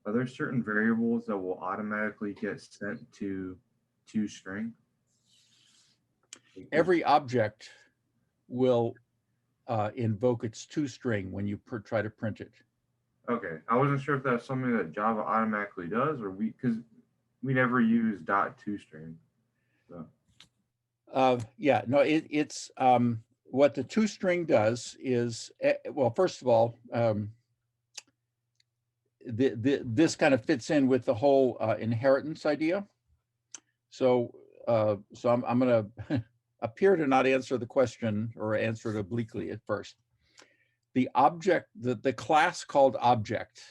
are there certain variables that will automatically get sent to toString? Every object will invoke its toString when you try to print it. Okay, I wasn't sure if that's something that Java automatically does, or because we never use .toString. So. Yeah, no, it's what the toString does is, well, first of all, this kind of fits in with the whole inheritance idea. So, I'm going to appear to not answer the question or answer it obliquely at first. The object, the class called object,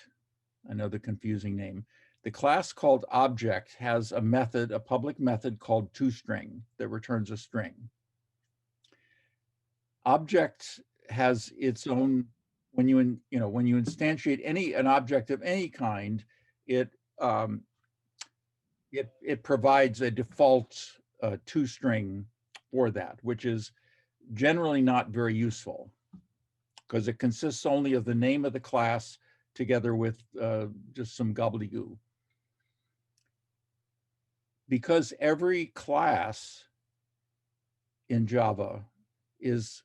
I know the confusing name. The class called object has a method, a public method called toString that returns a string. Object has its own, when you instantiate an object of any kind, it provides a default toString for that, which is generally not very useful because it consists only of the name of the class together with just some gobbledygook. Because every class in Java is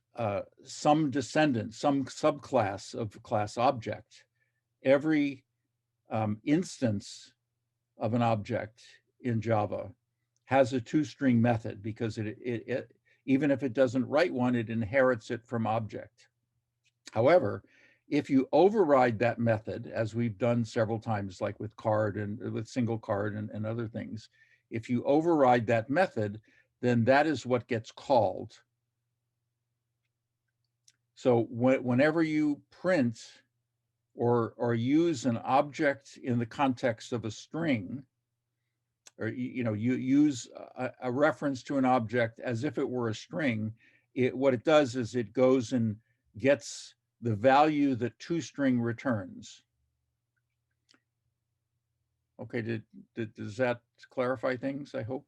some descendant, some subclass of class object, every instance of an object in Java has a toString method because it even if it doesn't write one, it inherits it from object. However, if you override that method, as we've done several times, like with card and with single card and other things, if you override that method, then that is what gets called. So whenever you print or use an object in the context of a string, or you use a reference to an object as if it were a string, what it does is it goes and gets the value that toString returns. Okay, does that clarify things, I hope?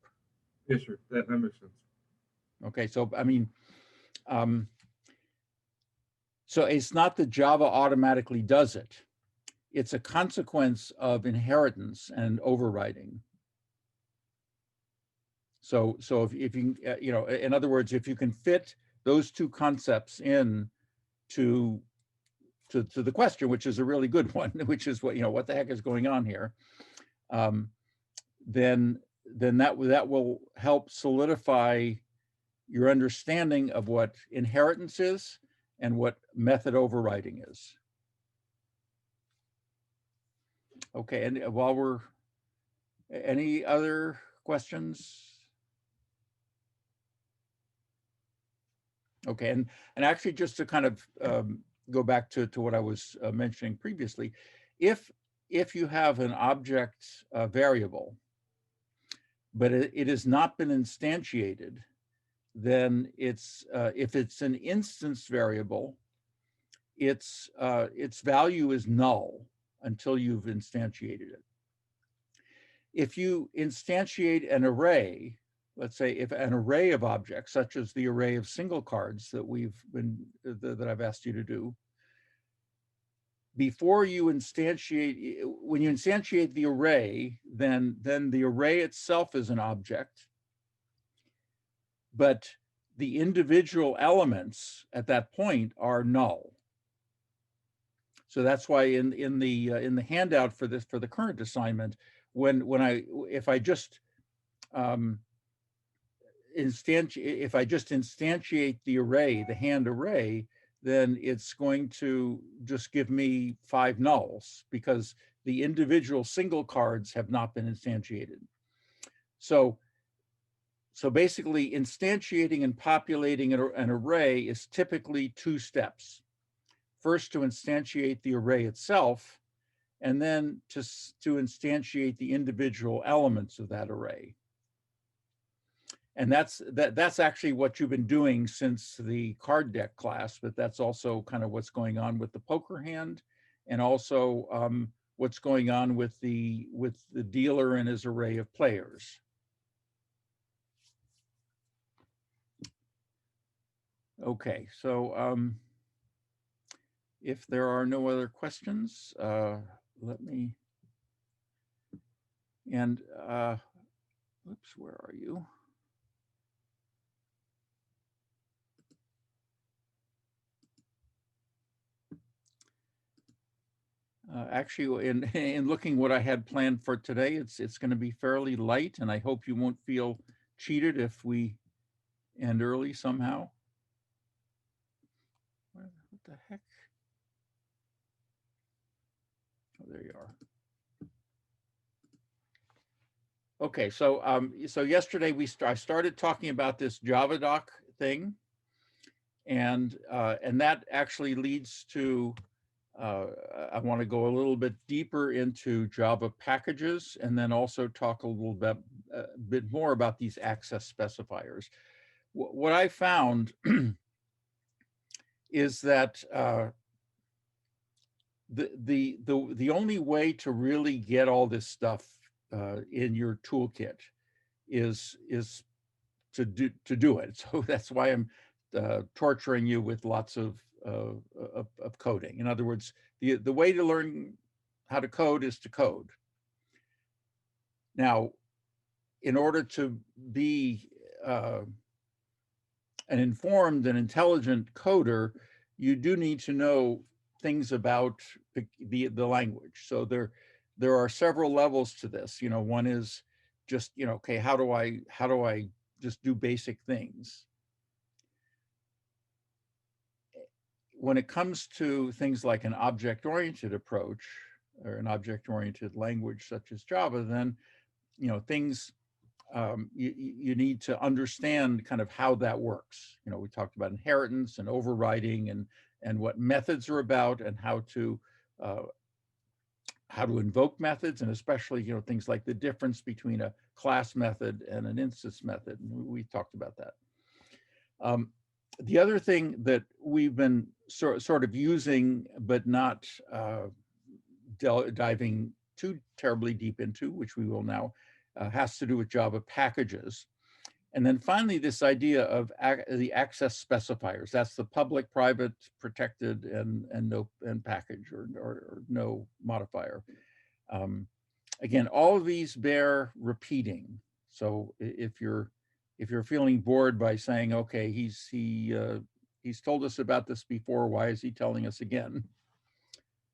Yes, sir. That makes sense. Okay, so I mean, so it's not that Java automatically does it. It's a consequence of inheritance and overriding. So if you, in other words, if you can fit those two concepts in to the question, which is a really good one, which is what the heck is going on here, then that will help solidify your understanding of what inheritance is and what method overriding is. Okay, and any other questions? Okay, and actually just to kind of go back to what I was mentioning previously, if you have an object variable, but it has not been instantiated, then if it's an instance variable, its value is null until you've instantiated it. If you instantiate an array, let's say if an array of objects, such as the array of single cards that I've asked you to do, before you instantiate, when you instantiate the array, then the array itself is an object, but the individual elements at that point are null. So that's why in the handout for the current assignment, if I just instantiate the array, the hand array, then it's going to just give me 5 nulls because the individual single cards have not been instantiated. So basically instantiating and populating an array is typically 2 steps. First, to instantiate the array itself, and then to instantiate the individual elements of that array. And that's actually what you've been doing since the card deck class, but that's also kind of what's going on with the poker hand, and also what's going on with the dealer and his array of players. Okay, so If there are no other questions, let me, and oops, where are you? Actually, in looking what I had planned for today, it's going to be fairly light, and I hope you won't feel cheated if we end early somehow. What the heck? Oh, there you are. Okay, so so yesterday I started talking about this JavaDoc thing, and that actually leads to I want to go a little bit deeper into Java packages, and then also talk a little bit more about these access specifiers. What I found is that the only way to really get all this stuff in your toolkit is to do it. So that's why I'm torturing you with lots of coding. In other words, the way to learn how to code is to code. Now, in order to be an informed and intelligent coder, you do need to know things about the language. So there are several levels to this. One is just, okay, how do I just do basic things? When it comes to things like an object-oriented approach or an object-oriented language such as Java, then things you need to understand kind of how that works. We talked about inheritance and overriding and what methods are about, and how to invoke methods, and especially things like the difference between a class method and an instance method. And we talked about that. The other thing that we've been sort of using, but not diving too terribly deep into, which we will now, has to do with Java packages. And then finally, this idea of the access specifiers. That's the public, private, protected, and no and package or no modifier. Again, all of these bear repeating. So if you're feeling bored by saying, okay, he's told us about this before, why is he telling us again?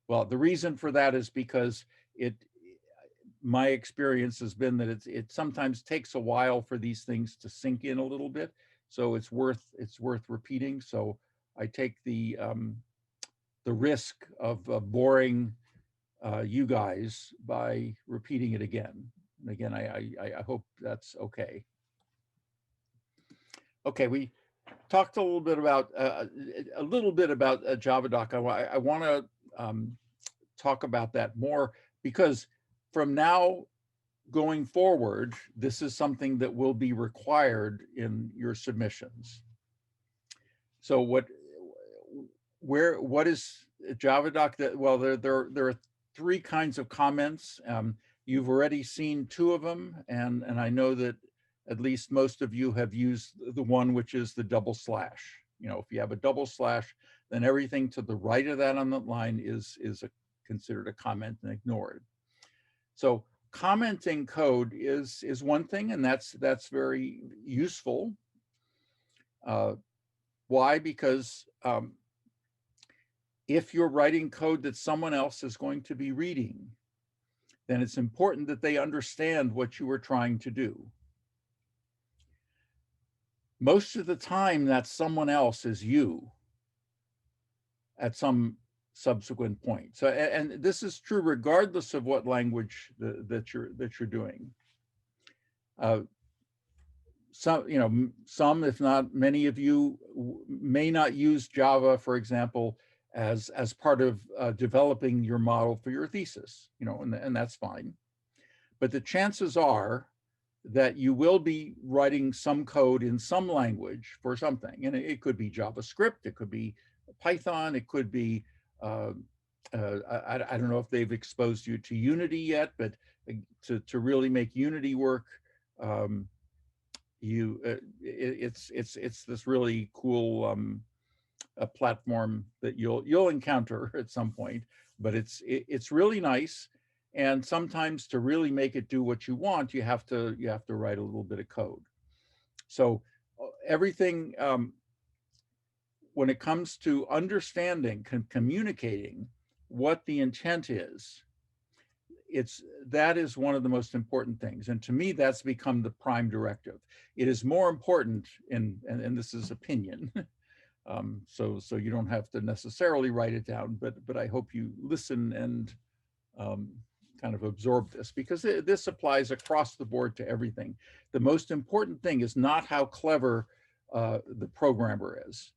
Well, the reason for that is because my experience has been that it sometimes takes a while for these things to sink in a little bit. So it's worth repeating. So I take the risk of boring you guys by repeating it again. And again, I hope that's okay. Okay, we talked a little bit about JavaDoc. I want to talk about that more, because from now going forward, this is something that will be required in your submissions. So what is JavaDoc? Well, there are three kinds of comments. You've already seen two of them, and I know that at least most of you have used the one which is the double slash. If you have a double slash, then everything to the right of that on the line is considered a comment and ignored. So commenting code is one thing, and that's very useful. Why? Because if you're writing code that someone else is going to be reading, then it's important that they understand what you were trying to do. Most of the time, that someone else is you at some subsequent point. So, and this is true regardless of what language that you're doing. Some, if not many of you, may not use Java, for example, as part of developing your model for your thesis, and that's fine. But the chances are that you will be writing some code in some language for something, and it could be JavaScript, it could be Python, it could be I don't know if they've exposed you to Unity yet, but to really make Unity work, it's this really cool a platform that you'll encounter at some point, but it's really nice. And sometimes to really make it do what you want, you have to write a little bit of code. So everything, when it comes to understanding, communicating what the intent is, that is one of the most important things. And to me, that's become the prime directive. It is more important and this is opinion. So you don't have to necessarily write it down, but I hope you listen and kind of absorb this, because this applies across the board to everything. The most important thing is not how clever the programmer is.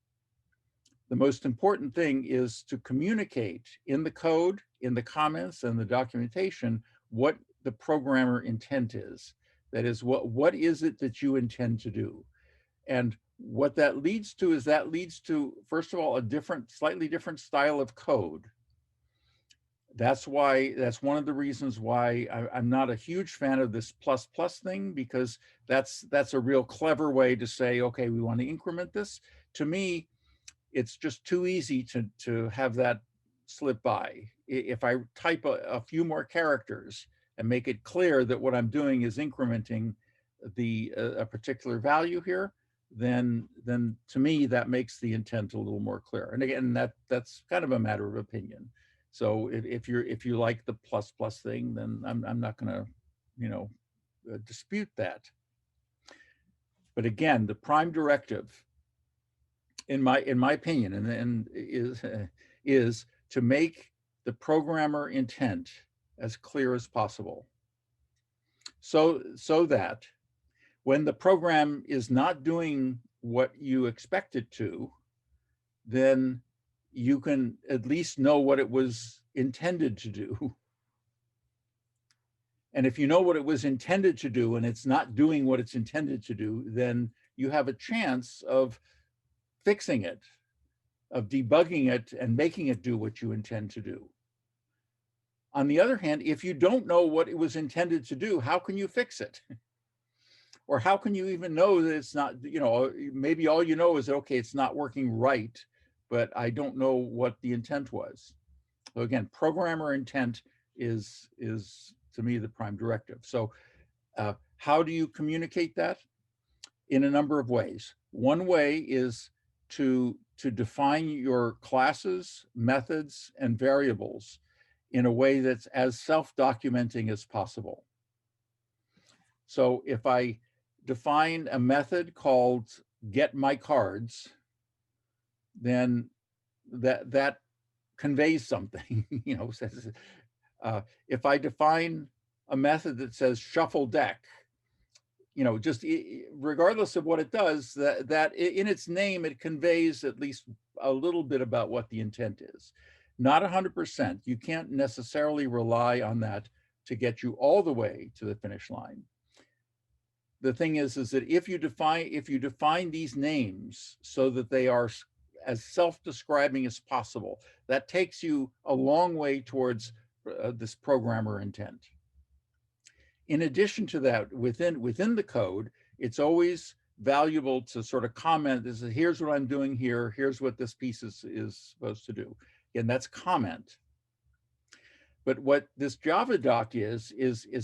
The most important thing is to communicate in the code, in the comments, and the documentation what the programmer intent is. That is, what is it that you intend to do? And what that leads to is first of all, a slightly different style of code. That's one of the reasons why I'm not a huge fan of this plus thing, because that's a real clever way to say, okay, we want to increment this. To me, it's just too easy to have that slip by. If I type a few more characters and make it clear that what I'm doing is incrementing a particular value here, then to me, that makes the intent a little more clear. And again, that's kind of a matter of opinion. So if you like the plus thing, then I'm not going to, dispute that. But again, the prime directive, in my opinion, and is to make the programmer intent as clear as possible, so that when the program is not doing what you expect it to, then you can at least know what it was intended to do. And if you know what it was intended to do and it's not doing what it's intended to do, then you have a chance of fixing it, of debugging it and making it do what you intend to do. On the other hand, if you don't know what it was intended to do, how can you fix it? Or how can you even know that it's not, maybe all you know is, okay, it's not working right, but I don't know what the intent was. So again, programmer intent is to me the prime directive. So how do you communicate that? In a number of ways. One way is to define your classes, methods, and variables in a way that's as self-documenting as possible. So if I define a method called get my cards, then that conveys something. If I define a method that says shuffle deck, just regardless of what it does, that in its name, it conveys at least a little bit about what the intent is. Not 100%. You can't necessarily rely on that to get you all the way to the finish line. The thing is that if you define these names so that they are as self-describing as possible, that takes you a long way towards this programmer intent. In addition to that, within the code, it's always valuable to sort of comment, here's what I'm doing here, here's what this piece is supposed to do. And that's comment. But what this Java doc is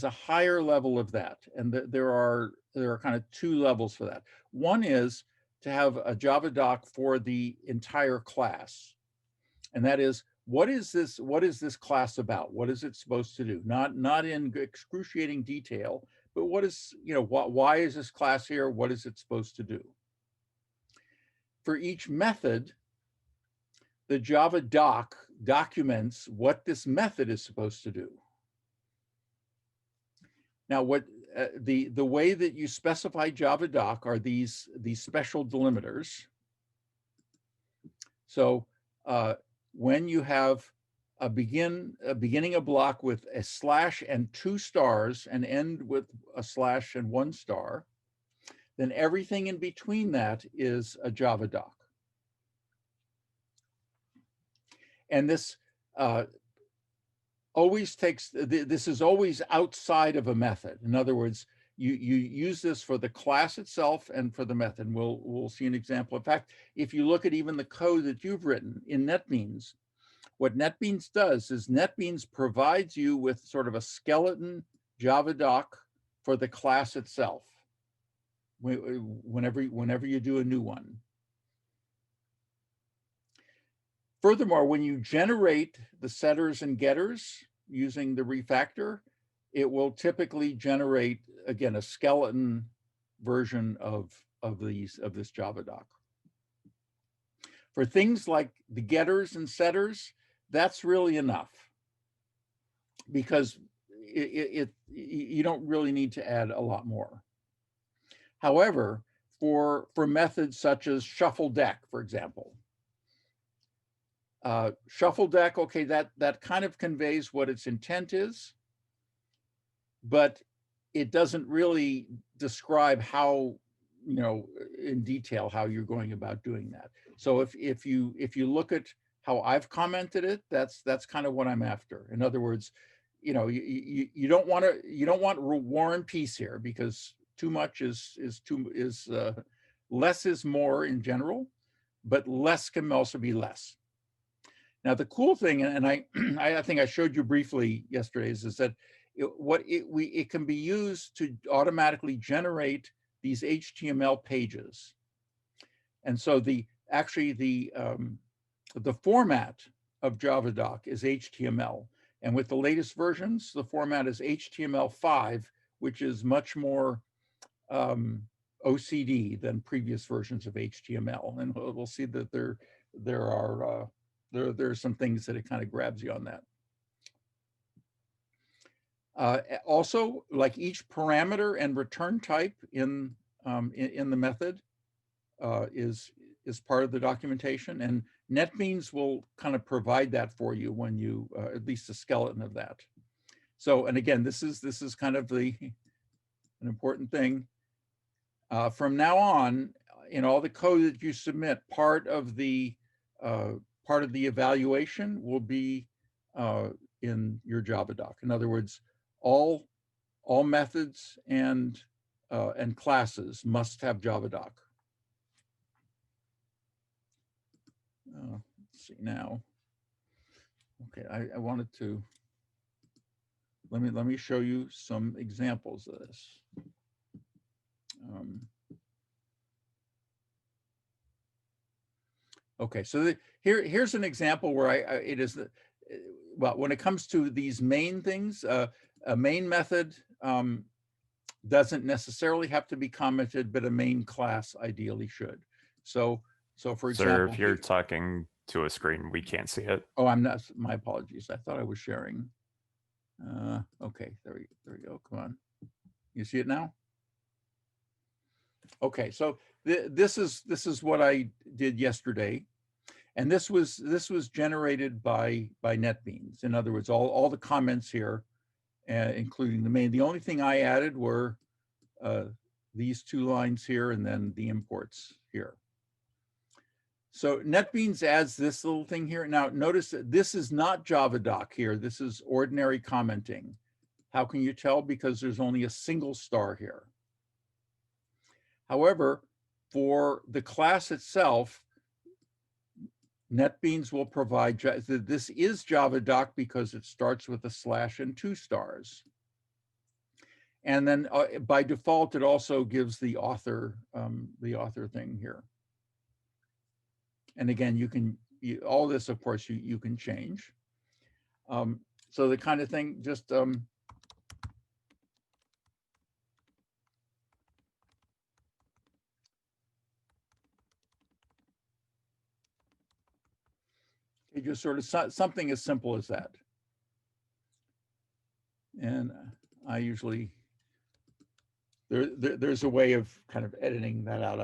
a higher level of that. And there are kind of two levels for that. One is to have a Java doc for the entire class. And that is, what is this class about? What is it supposed to do? Not in excruciating detail, but what is, why is this class here? What is it supposed to do? For each method, the Java doc documents what this method is supposed to do. Now, what the way that you specify Java doc are these special delimiters. So when you have beginning a block with a slash and 2 stars and end with a slash and 1 star, then everything in between that is a Java doc. And this always takes, this is always outside of a method. In other words, you use this for the class itself and for the method. We'll see an example. In fact, if you look at even the code that you've written in NetBeans, what NetBeans does is NetBeans provides you with sort of a skeleton Java doc for the class itself whenever you do a new one. Furthermore, when you generate the setters and getters using the refactor, it will typically generate, again, a skeleton version of this Java doc. For things like the getters and setters, that's really enough, because you don't really need to add a lot more. However, for methods such as shuffle deck, for example, shuffle deck, okay, that kind of conveys what its intent is, but it doesn't really describe how, in detail how you're going about doing that. So if you look at how I've commented it, that's kind of what I'm after. In other words, you don't want war and peace here, because too much is less is more in general, but less can also be less. Now, the cool thing, and I think I showed you briefly yesterday, is that it can be used to automatically generate these HTML pages. And so the format of JavaDoc is HTML. And with the latest versions, the format is HTML5, which is much more OCD than previous versions of HTML. And we'll see that there are some things that it kind of grabs you on that. Also, like each parameter and return type in the method is part of the documentation, and NetBeans will kind of provide that for you when you at least a skeleton of that. So, and again, this is kind of an important thing. From now on, in all the code that you submit, part of the evaluation will be in your JavaDoc. In other words, all methods and classes must have JavaDoc. Let's see now. Okay, I wanted to let me show you some examples of this. Okay, so here's an example where well, when it comes to these main things, a main method doesn't necessarily have to be commented, but a main class ideally should. So for example, Sir, if you're talking to a screen, we can't see it. Oh, I'm not. My apologies. I thought I was sharing. Okay, there we go. Come on. You see it now? Okay, so this is what I did yesterday, and this was generated by NetBeans. In other words, all the comments here, including the main. The only thing I added were these two lines here, and then the imports here. So NetBeans adds this little thing here. Now notice that this is not JavaDoc here. This is ordinary commenting. How can you tell? Because there's only a single star here. However, for the class itself, NetBeans will provide, this is JavaDoc because it starts with a slash and 2 stars. And then by default, it also gives the author thing here. And again, you can, all this, of course, you can change. So the kind of thing, just, it just sort of something as simple as that. And I usually, there's a way of kind of editing that out.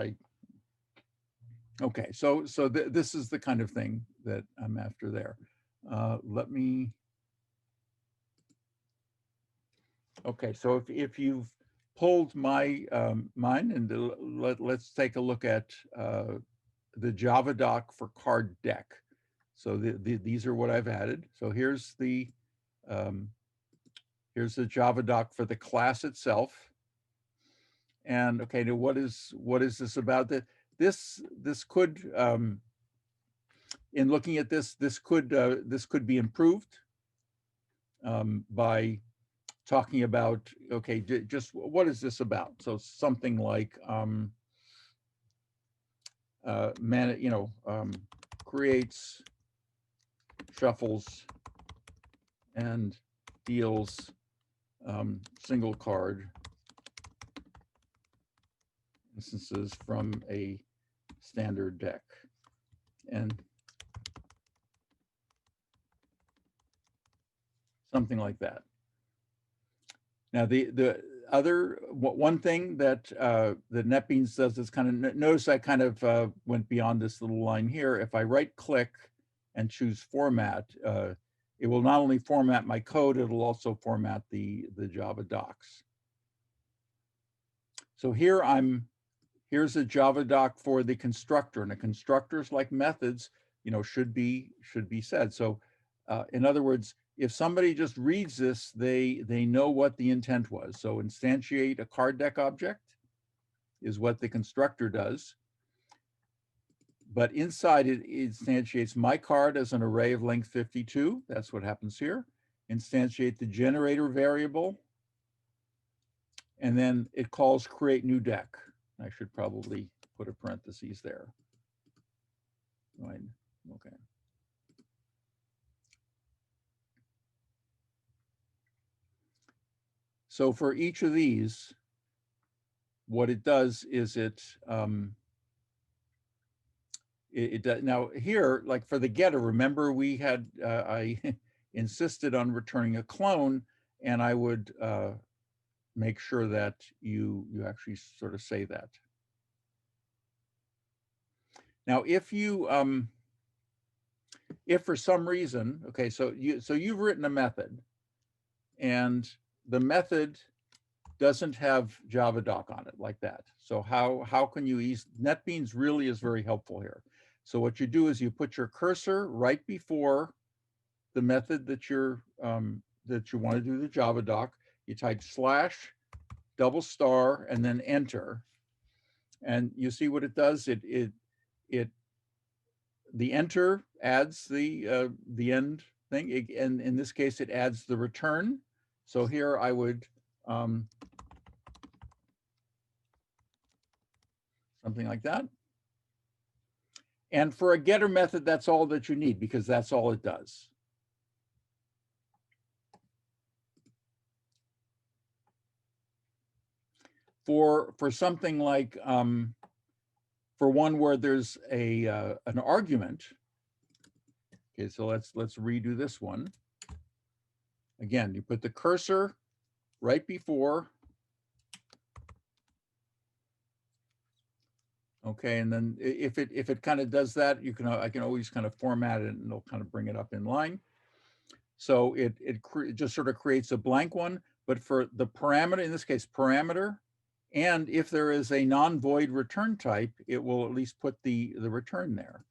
Okay, so this is the kind of thing that I'm after there. Let me, okay, so if you've pulled my mine, and let's take a look at the JavaDoc for card deck. So these are what I've added. So here's the JavaDoc for the class itself. And okay, now what is this about? This could, in looking at this could be improved by talking about, okay, just what is this about? So something like creates, shuffles, and deals single card instances from a standard deck. And something like that. Now, the other one thing that the NetBeans does is kind of, notice I kind of went beyond this little line here. If I right click and choose format, it will not only format my code, it'll also format the Java docs. So here here's a Java doc for the constructor, and the constructors, like methods, should be said. So in other words, if somebody just reads this, they know what the intent was. So instantiate a card deck object is what the constructor does. But inside it instantiates my card as an array of length 52. That's what happens here. Instantiate the generator variable. And then it calls create new deck. I should probably put a parentheses there. Right. Okay. So for each of these, what it does is it does, now here, like for the getter, remember we had, I insisted on returning a clone, and I would make sure that you actually sort of say that. Now, if for some reason, okay, so you've written a method, and the method doesn't have JavaDoc on it like that. So how can you use NetBeans? Really is very helpful here. So what you do is you put your cursor right before the method that you want to do the JavaDoc. You type /, and then enter, and you see what it does. The enter adds the end thing, and in this case it adds the return. So here I would something like that. And for a getter method, that's all that you need, because that's all it does. For something like, for one where there's an argument, okay, so let's redo this one. Again, you put the cursor right before. Okay, and then if it kind of does that, I can always kind of format it, and it'll kind of bring it up in line. So it just sort of creates a blank one, but for the parameter, in this case, parameter, and if there is a non-void return type, it will at least put the return there.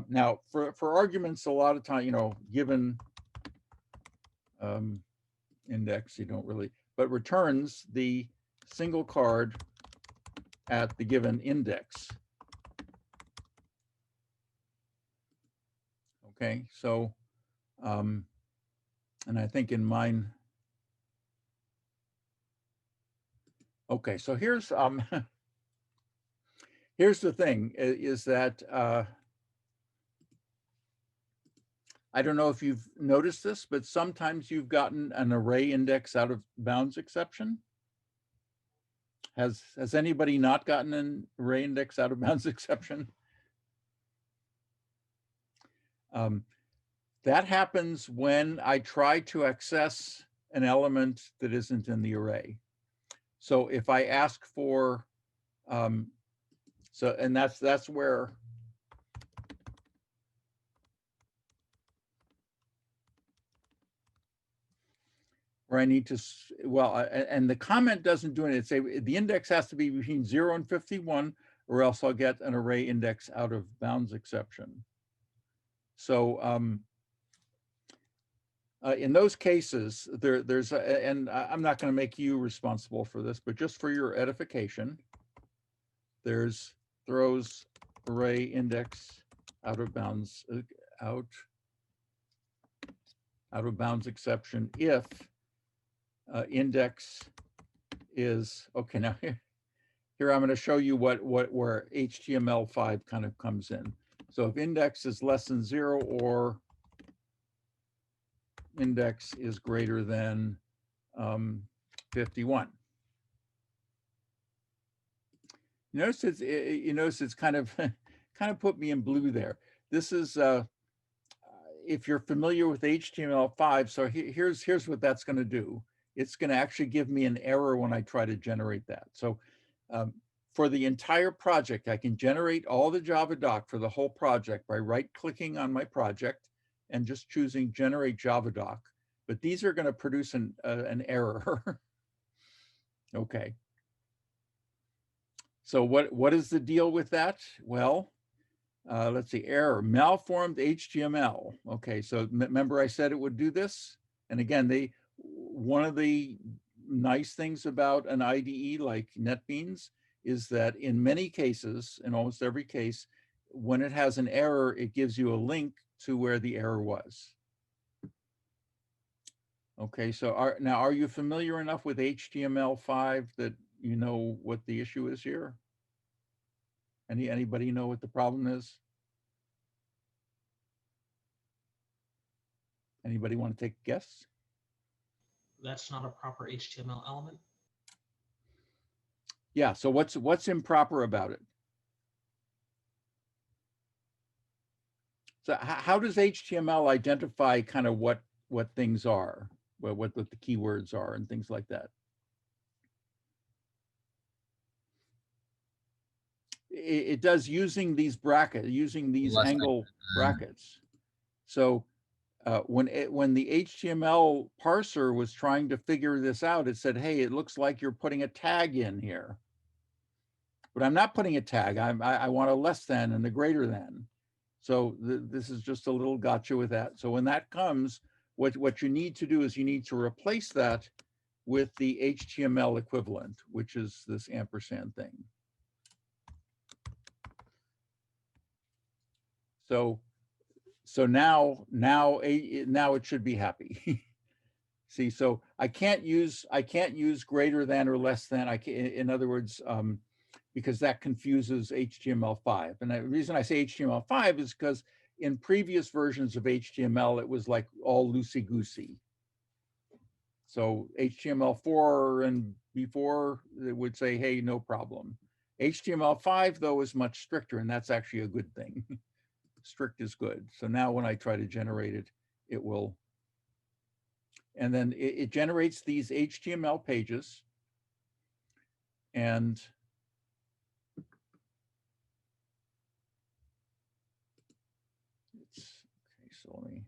Now, for arguments, a lot of time, given index, you don't really, but returns the single card at the given index. Okay, so, and I think in mine, okay, so here's here's the thing, is that I don't know if you've noticed this, but sometimes you've gotten an array index out of bounds exception. Has anybody not gotten an array index out of bounds exception? That happens when I try to access an element that isn't in the array. So if I ask for, and that's where I need to, well, and the comment doesn't do it. It say the index has to be between 0 and 51, or else I'll get an array index out of bounds exception. So In those cases, I'm not going to make you responsible for this, but just for your edification, there's throws array index out of bounds out of bounds exception if index is okay. Now here I'm going to show you where HTML5 kind of comes in. So if index is less than 0 or index is greater than 51. You notice it's kind of kind of put me in blue there. This is if you're familiar with HTML5, so here's what that's going to do. It's going to actually give me an error when I try to generate that. So for the entire project, I can generate all the Java doc for the whole project by right-clicking on my project and just choosing Generate Java Doc. But these are going to produce an error. Okay. So what is the deal with that? Well, let's see, error, malformed HTML. Okay, so remember I said it would do this? And again, one of the nice things about an IDE like NetBeans is that in many cases, in almost every case, when it has an error, it gives you a link to where the error was. Okay, so are you familiar enough with HTML5 that you know what the issue is here? Anybody know what the problem is? Anybody want to take a guess? That's not a proper HTML element. Yeah, so what's improper about it? So how does HTML identify kind of what things are, what the keywords are and things like that? It does using these brackets, using these angle brackets. So when the HTML parser was trying to figure this out, it said, hey, it looks like you're putting a tag in here. But I'm not putting a tag. I want a less than and a greater than. So this is just a little gotcha with that. So when that comes, what you need to do is you need to replace that with the HTML equivalent, which is this ampersand thing. So now it should be happy. See, so I can't use greater than or less than. In other words, because that confuses HTML5. And the reason I say HTML5 is because in previous versions of HTML, it was like all loosey-goosey. So HTML4 and before, it would say, hey, no problem. HTML5, though, is much stricter, and that's actually a good thing. Strict is good. So now when I try to generate it, it will. And then it generates these HTML pages. And okay, so let me.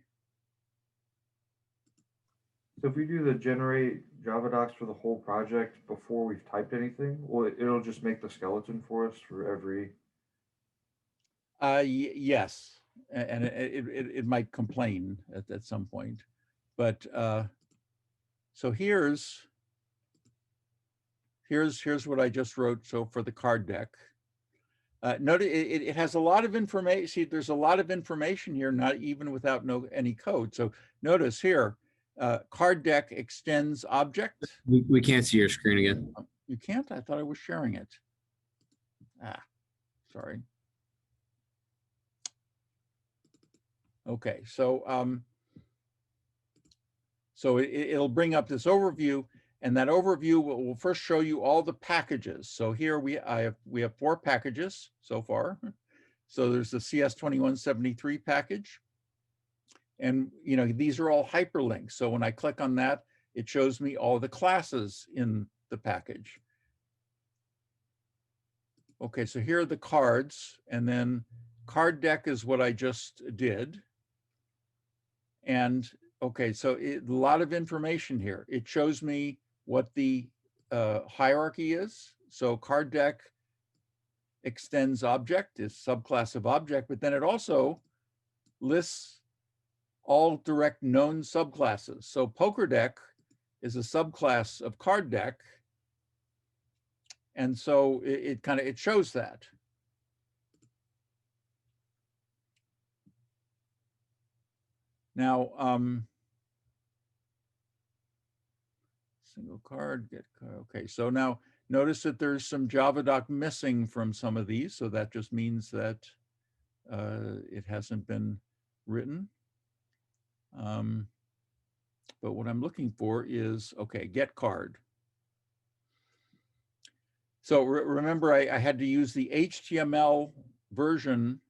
So if we do the generate Java docs for the whole project before we've typed anything, well, it'll just make the skeleton for us for every. Yes, and it might complain at some point, but so here's what I just wrote. So for the card deck, notice it has a lot of information. See, there's a lot of information here, not even without any code. So notice here, card deck extends object. We can't see your screen again. You can't? I thought I was sharing it. Sorry. Okay, so it'll bring up this overview, and that overview will first show you all the packages. So here we have 4 packages so far. So there's the CS2173 package, and these are all hyperlinks. So when I click on that, it shows me all the classes in the package. Okay, so here are the cards, and then card deck is what I just did. And okay, so a lot of information here. It shows me what the hierarchy is. So card deck extends object is subclass of object, but then it also lists all direct known subclasses. So poker deck is a subclass of card deck. And so it kind of, it shows that. Now, single card, get card. Okay, so now notice that there's some JavaDoc missing from some of these. So that just means that it hasn't been written. But what I'm looking for is, okay, get card. So remember, I had to use the HTML version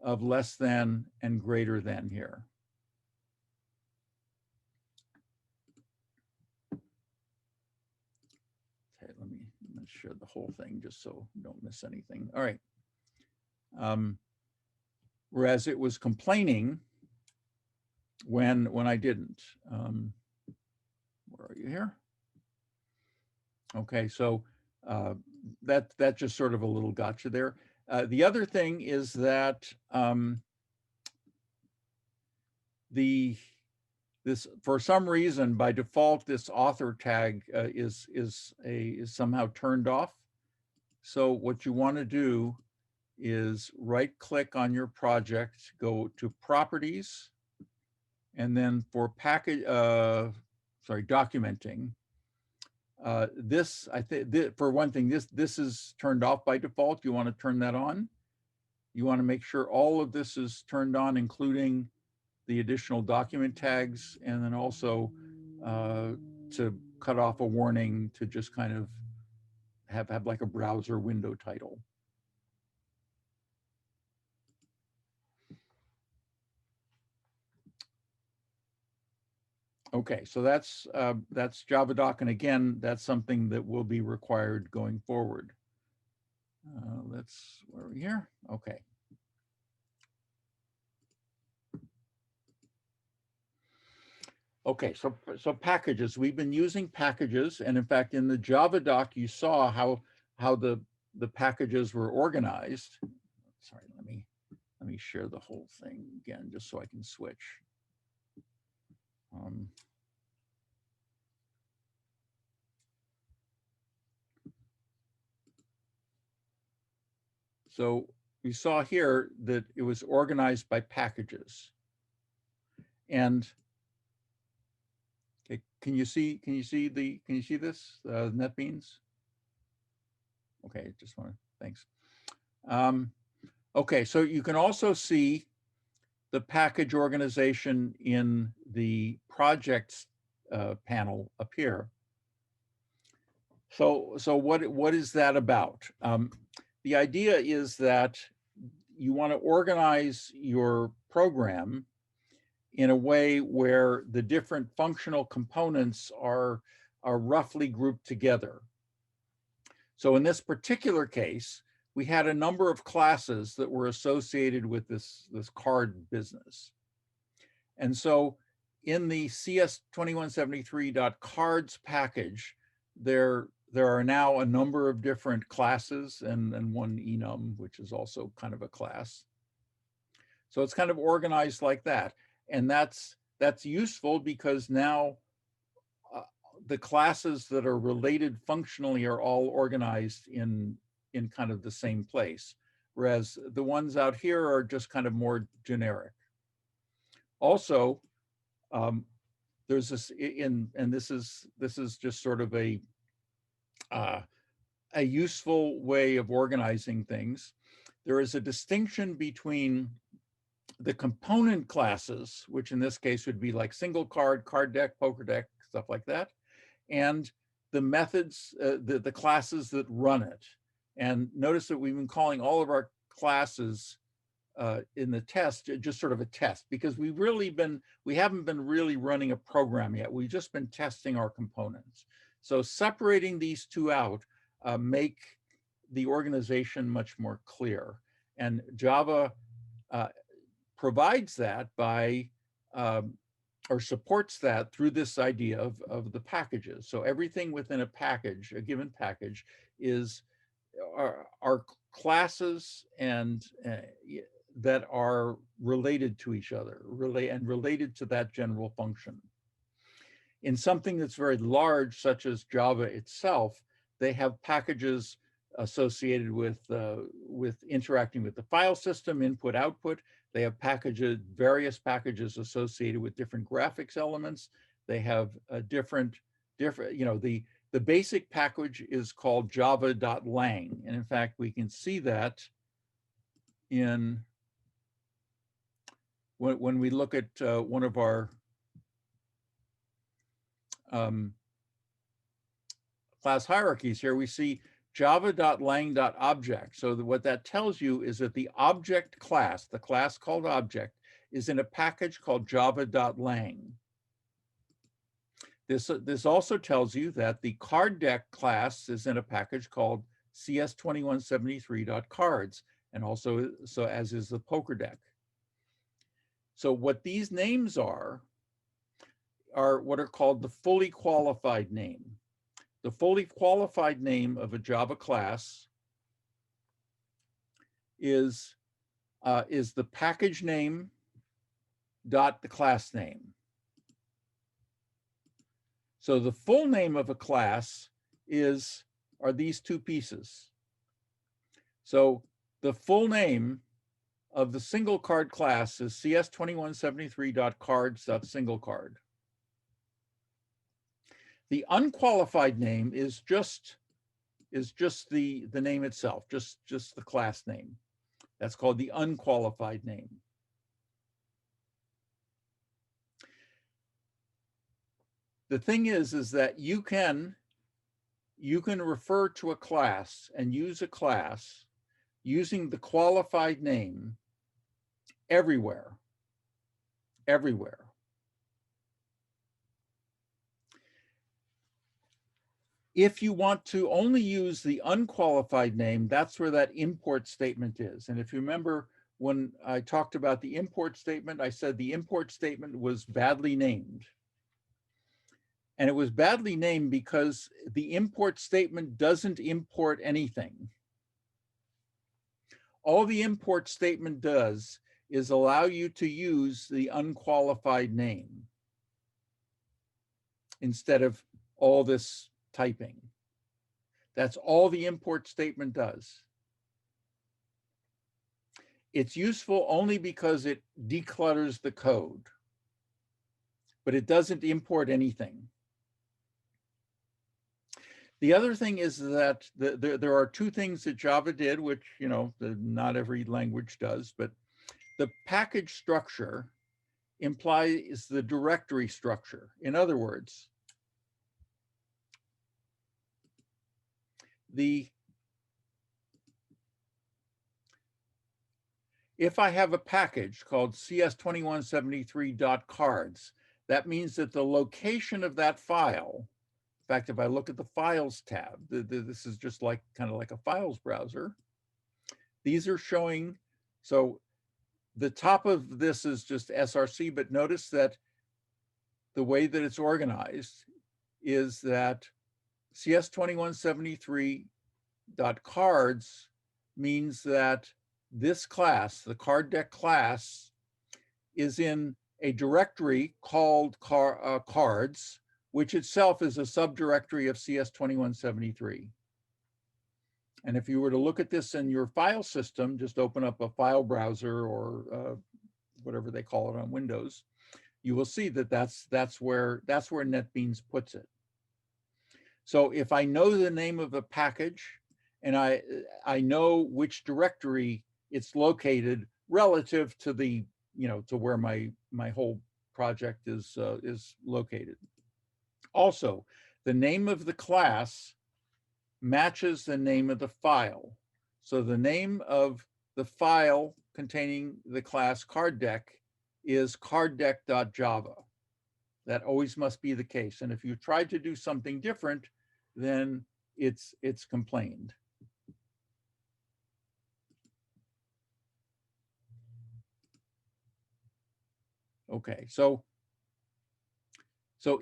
of less than and greater than here. Okay, let me share the whole thing just so you don't miss anything. All right. Whereas it was complaining when I didn't. Where are you here? Okay, so that just sort of a little gotcha there. The other thing is that this for some reason by default this author tag is somehow turned off. So what you want to do is right click on your project, go to properties, and then for package documenting. This, I think, for one thing, this is turned off by default. You want to turn that on. You want to make sure all of this is turned on, including the additional document tags, and then also to cut off a warning to just kind of have like a browser window title. Okay, so that's JavaDoc, and again, that's something that will be required going forward. Where are we here? Okay. Okay, so packages. We've been using packages, and in fact, in the JavaDoc, you saw how the packages were organized. Sorry, let me share the whole thing again, just so I can switch. So we saw here that it was organized by packages. And okay, can you see this, NetBeans? Okay, just want to, thanks. Okay, so you can also see the package organization in the projects panel up here. So what is that about? The idea is that you want to organize your program in a way where the different functional components are roughly grouped together. So in this particular case, we had a number of classes that were associated with this card business. And so in the CS2173.cards package, there are now a number of different classes and one enum, which is also kind of a class. So it's kind of organized like that. And that's useful because now the classes that are related functionally are all organized in kind of the same place, whereas the ones out here are just kind of more generic. Also, there's this and this is just sort of a useful way of organizing things. There is a distinction between the component classes, which in this case would be like single card, card deck, poker deck, stuff like that, and the methods, the classes that run it. And notice that we've been calling all of our classes in the test just sort of a test, because we haven't been really running a program yet. We've just been testing our components. So separating these two out make the organization much more clear. And Java provides that by or supports that through this idea of the packages. So everything within a package, a given package, are classes and that are related to each other, and related to that general function. In something that's very large, such as Java itself, they have packages associated with interacting with the file system, input, output. They have various packages associated with different graphics elements. They have different, the basic package is called java.lang. And in fact, we can see that in, when we look at one of our class hierarchies here, we see java.lang.object. So what that tells you is that the object class, the class called object, is in a package called java.lang. This also tells you that the card deck class is in a package called cs2173.cards, and also so as is the poker deck. So what these names are what are called the fully qualified name. The fully qualified name of a Java class is the package name dot the class name. So the full name of a class are these two pieces. So the full name of the single card class is cs2173.cards.singlecard. The unqualified name is just the name itself, just the class name. That's called the unqualified name. The thing is that you can refer to a class and use a class using the qualified name everywhere. If you want to only use the unqualified name, that's where that import statement is. And if you remember when I talked about the import statement, I said the import statement was badly named. And it was badly named because the import statement doesn't import anything. All the import statement does is allow you to use the unqualified name instead of all this typing. That's all the import statement does. It's useful only because it declutters the code, but it doesn't import anything. The other thing is that there are two things that Java did, which not every language does, but the package structure implies the directory structure. In other words, if I have a package called cs2173.cards, that means that the location of that file, in fact, if I look at the Files tab, this is just kind of like a files browser. These are showing, so the top of this is just src, but notice that the way that it's organized is that cs2173.cards means that this class, the card deck class, is in a directory called cards, which itself is a subdirectory of cs2173. And if you were to look at this in your file system, just open up a file browser or whatever they call it on Windows, you will see that that's where NetBeans puts it. So if I know the name of a package and I know which directory it's located relative to the to where my whole project is located. Also, the name of the class matches the name of the file. So the name of the file containing the class card deck is carddeck.java. That always must be the case. And if you try to do something different, then it's complained. Okay, so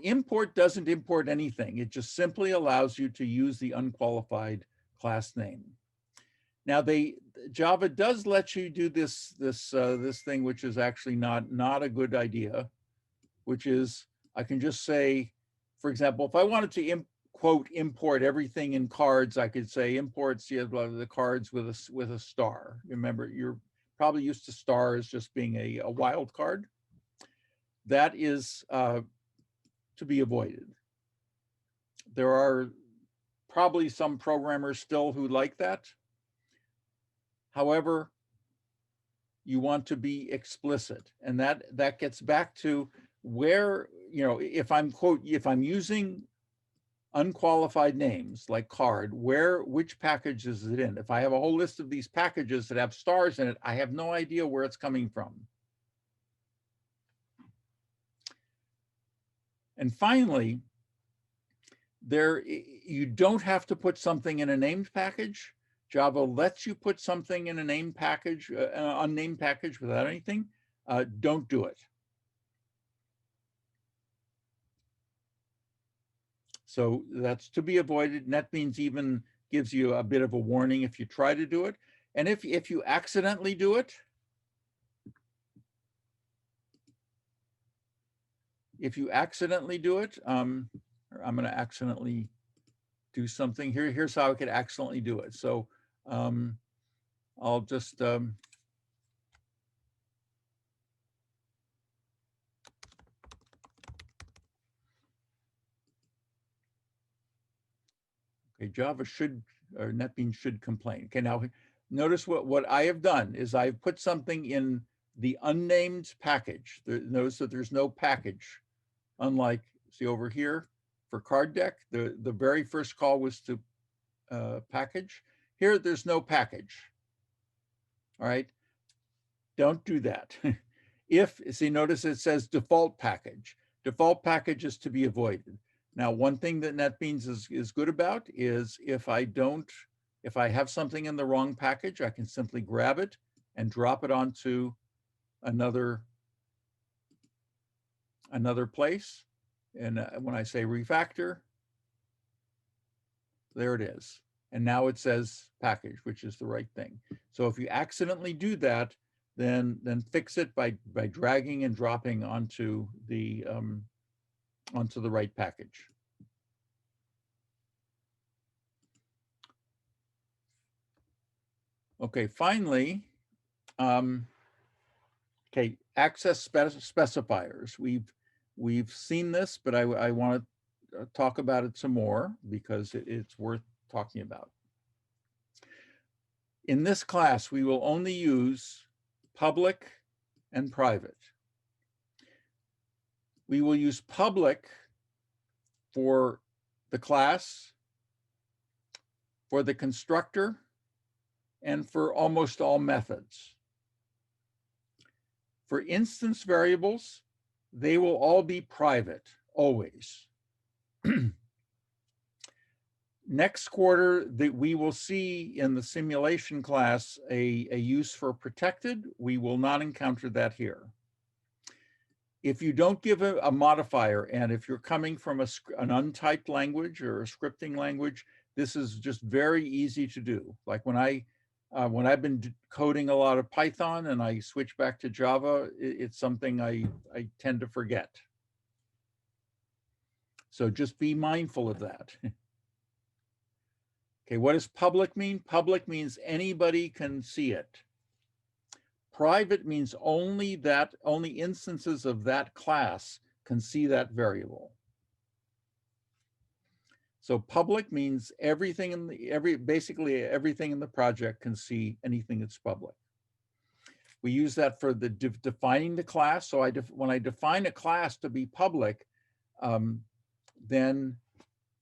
import doesn't import anything. It just simply allows you to use the unqualified class name. Now Java does let you do this thing, which is actually not a good idea, which is I can just say, for example, if I wanted to quote import everything in cards, I could say import the cards with a star. Remember, you're probably used to star as just being a wild card. That is to be avoided. There are probably some programmers still who like that. However, you want to be explicit, and that gets back to where, if I'm using unqualified names like card, which package is it in? If I have a whole list of these packages that have stars in it, I have no idea where it's coming from. And finally, you don't have to put something in a named package. Java lets you put something in a named package, an unnamed package without anything. Don't do it. So that's to be avoided. NetBeans even gives you a bit of a warning if you try to do it. And if you accidentally do it, I'm going to accidentally do something here. Here's how I could accidentally do it. So I'll just okay, Java should, or NetBeans should complain. Okay, now notice what I have done is I've put something in the unnamed package. Notice that there's no package. Unlike, see over here for card deck, the very first call was to package. Here, there's no package. All right, don't do that. Notice it says default package. Default package is to be avoided. Now, one thing that NetBeans is good about is if I have something in the wrong package, I can simply grab it and drop it onto another place. And when I say refactor, there it is. And now it says package, which is the right thing. So if you accidentally do that, then fix it by dragging and dropping onto the right package. Okay, finally, okay, access specifiers. We've seen this, but I want to talk about it some more because it's worth talking about. In this class, we will only use public and private. We will use public for the class, for the constructor, and for almost all methods. For instance variables, they will all be private, always. Next quarter, we will see in the simulation class a use for protected. We will not encounter that here. If you don't give a modifier, and if you're coming from an untyped language or a scripting language, this is just very easy to do. Like when I've been coding a lot of Python and I switch back to Java, it's something I tend to forget. So just be mindful of that. Okay, what does public mean? Public means anybody can see it. Private means only instances of that class can see that variable. So public means everything basically everything in the project can see anything that's public. We use that for the defining the class. So when I define a class to be public, then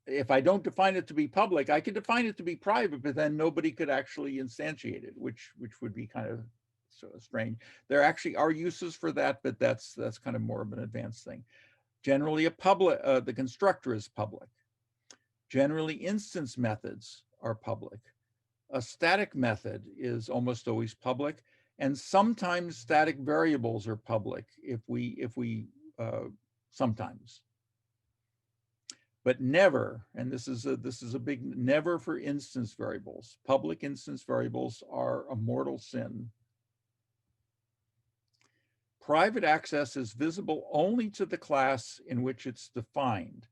if I don't define it to be public, I could define it to be private, but then nobody could actually instantiate it, which would be kind of sort of strange. There actually are uses for that, but that's kind of more of an advanced thing. Generally, the constructor is public. Generally, instance methods are public. A static method is almost always public, and sometimes static variables are public if we sometimes. but never, and this is a big never for instance variables. Public instance variables are a mortal sin. Private access is visible only to the class in which it's defined.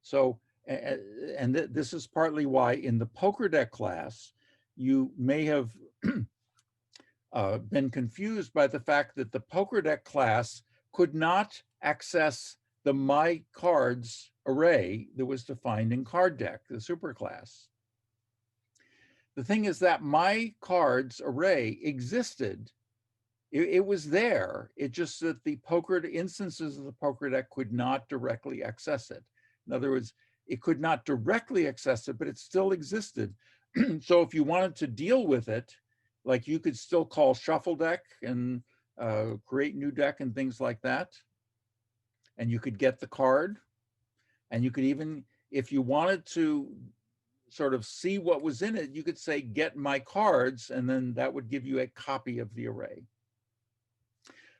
So, and this is partly why in the poker deck class, you may have been confused by the fact that the poker deck class could not access the My Cards array that was defined in card deck, the superclass. The thing is that My Cards array existed. It was there. It just that the instances of the poker deck could not directly access it. In other words, it could not directly access it, but it still existed. So if you wanted to deal with it, like you could still call shuffle deck and create new deck and things like that. And you could get the card. And you could even, if you wanted to sort of see what was in it, you could say, get my cards, and then that would give you a copy of the array.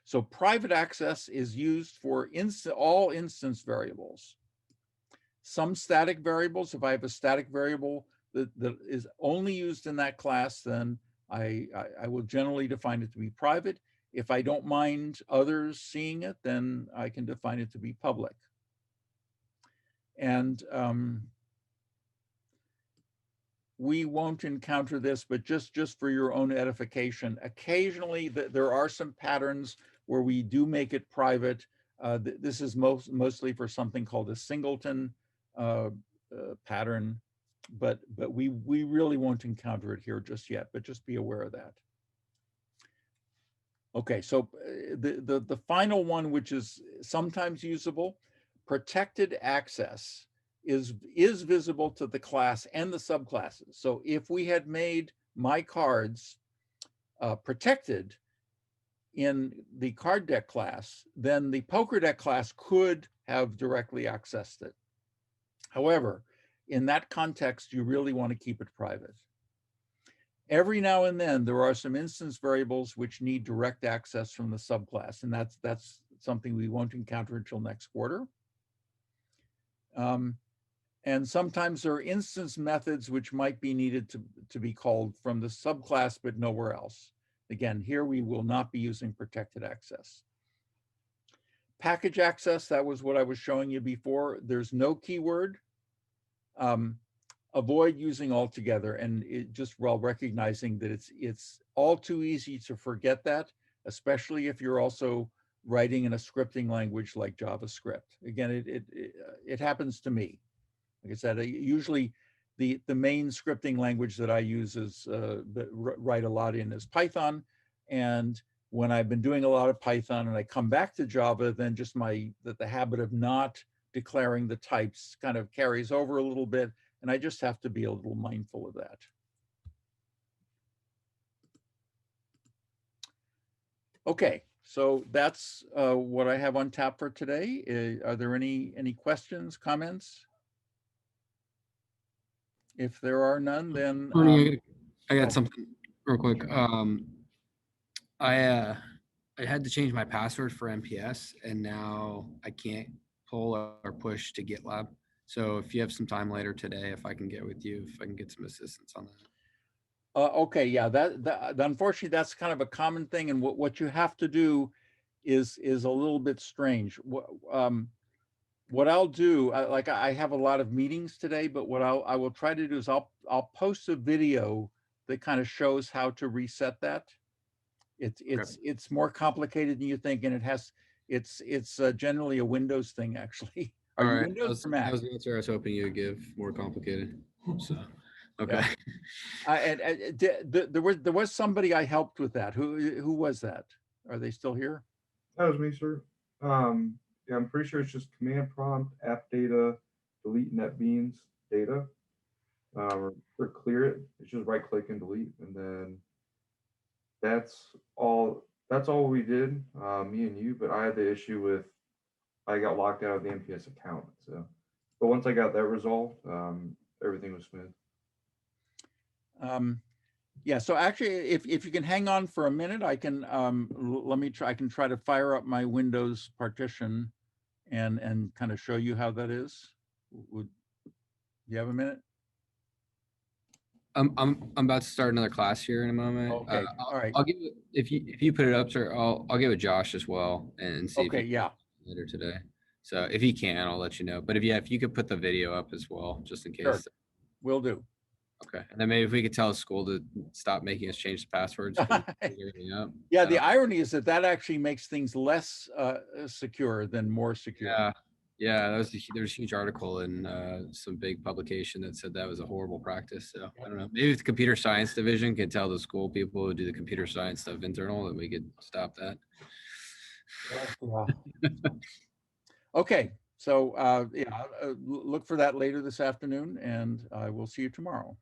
So private access is used for all instance variables. Some static variables, if I have a static variable that is only used in that class, then I will generally define it to be private. If I don't mind others seeing it, then I can define it to be public. And we won't encounter this, but just for your own edification, occasionally there are some patterns where we do make it private. This is mostly for something called a singleton pattern, but we really won't encounter it here just yet, but just be aware of that. Okay, so the final one, which is sometimes usable, protected access is visible to the class and the subclasses. So if we had made My Cards protected in the card deck class, then the poker deck class could have directly accessed it. However, in that context, you really want to keep it private. Every now and then, there are some instance variables which need direct access from the subclass, and that's something we won't encounter until next quarter. And sometimes there are instance methods which might be needed to be called from the subclass, but nowhere else. Again, here we will not be using protected access. Package access, that was what I was showing you before. There's no keyword. Avoid using altogether, and just while recognizing that it's all too easy to forget that, especially if you're also writing in a scripting language like JavaScript. Again, it happens to me. Like I said, usually the main scripting language that I use is write a lot in is Python. And when I've been doing a lot of Python and I come back to Java, then just the habit of not declaring the types kind of carries over a little bit. And I just have to be a little mindful of that. Okay, so that's what I have on tap for today. Are there any questions, comments? If there are none, then Bernie, I got something real quick. I had to change my password for MPS, and now I can't pull or push to GitLab. So if you have some time later today, if I can get with you, if I can get some assistance on that. Okay, yeah, that unfortunately that's kind of a common thing, and what you have to do is a little bit strange. What I'll do, I have a lot of meetings today, but what I will try to do is I'll post a video that kind of shows how to reset that. It's more complicated than you think, and it's generally a Windows thing actually. Are you Windows or Mac? That was the answer I was hoping you would give, more complicated. So, okay. There was somebody I helped with that. Who was that? Are they still here? That was me, sir. Yeah, I'm pretty sure it's just command prompt, app data, delete NetBeans data. Or clear it. It's just right click and delete, and then that's all we did, me and you. But I had the issue with I got locked out of the MPS account. So, but once I got that resolved, everything was smooth. Yeah, so actually, if you can hang on for a minute, I can I can try to fire up my Windows partition and kind of show you how that is. Would you have a minute? I'm about to start another class here in a moment. Okay, all right. I'll give it, if you put it up, sir, I'll give it Josh as well and see if Okay, he yeah, later today. So if he can, I'll let you know. But if you could put the video up as well, just in Sure. case. will do. Okay. And then maybe if we could tell the school to stop making us change the passwords. 'cause we figure everything out. Yeah, the irony is that that actually makes things less secure than more secure. Yeah, there's a huge article in some big publication that said that was a horrible practice. So I don't know. Maybe if the computer science division can tell the school people who do the computer science stuff internal, then we could stop that. Yeah. Okay, so yeah, look for that later this afternoon, and I will see you tomorrow.